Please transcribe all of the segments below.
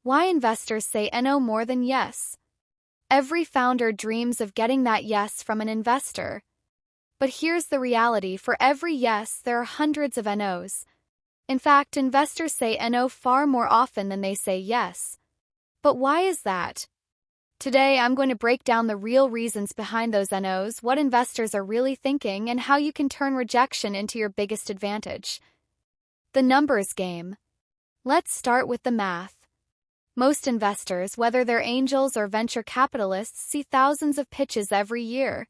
Why investors say no more than yes. Every founder dreams of getting that yes from an investor. But here's the reality: for every yes, there are hundreds of no's. In fact, investors say no far more often than they say yes. But why is that? Today, I'm going to break down the real reasons behind those no's, what investors are really thinking, and how you can turn rejection into your biggest advantage. The numbers game. Let's start with the math. Most investors, whether they're angels or venture capitalists, see thousands of pitches every year.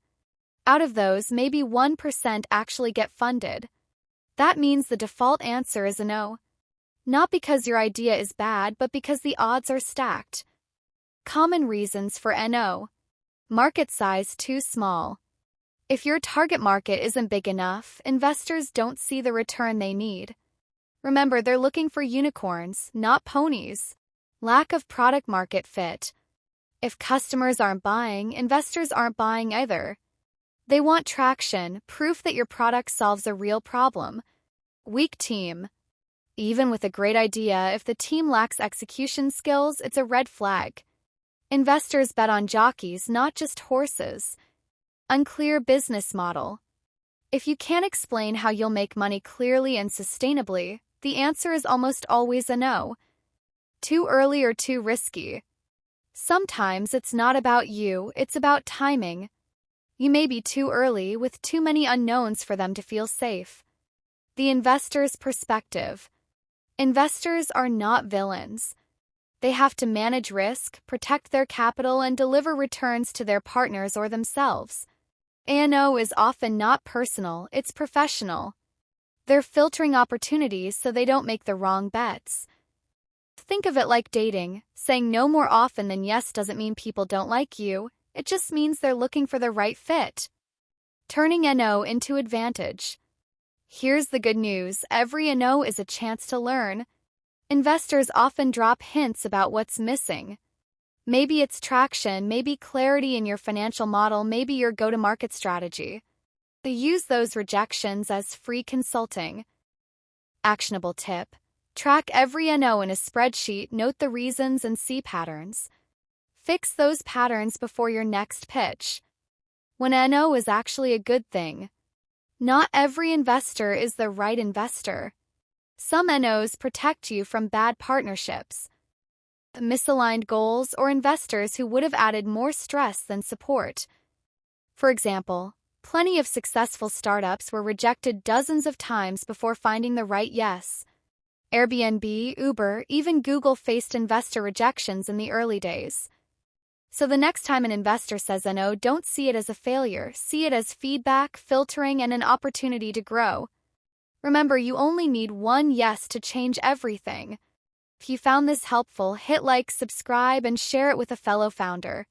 Out of those, maybe 1% actually get funded. That means the default answer is a no. Not because your idea is bad, but because the odds are stacked. Common reasons for no. Market size too small. If your target market isn't big enough, investors don't see the return they need. Remember, they're looking for unicorns, not ponies. Lack of product market fit. If customers aren't buying, investors aren't buying either. They want traction, proof that your product solves a real problem. Weak team. Even with a great idea, if the team lacks execution skills, it's a red flag. Investors bet on jockeys, not just horses. Unclear business model. If you can't explain how you'll make money clearly and sustainably, the answer is almost always a no. Too early or too risky. Sometimes it's not about you, it's about timing. You may be too early, with too many unknowns for them to feel safe. The investor's perspective. Investors are not villains. They have to manage risk, protect their capital, and deliver returns to their partners or themselves. No is often not personal, it's professional. They're filtering opportunities so they don't make the wrong bets. Think of it like dating. Saying no more often than yes doesn't mean people don't like you, it just means they're looking for the right fit. Turning no into advantage. Here's the good news: every no is a chance to learn. Investors often drop hints about what's missing. Maybe it's traction, maybe clarity in your financial model, maybe your go-to-market strategy. They use those rejections as free consulting. Actionable tip. Track every no in a spreadsheet, note the reasons, and see patterns. Fix those patterns before your next pitch. When no is actually a good thing. Not every investor is the right investor. Some no's protect you from bad partnerships, misaligned goals, or investors who would have added more stress than support. For example, plenty of successful startups were rejected dozens of times before finding the right yes. Airbnb, Uber, even Google faced investor rejections in the early days. So the next time an investor says no, don't see it as a failure, see it as feedback, filtering, and an opportunity to grow. Remember, you only need one yes to change everything. If you found this helpful, hit like, subscribe, and share it with a fellow founder.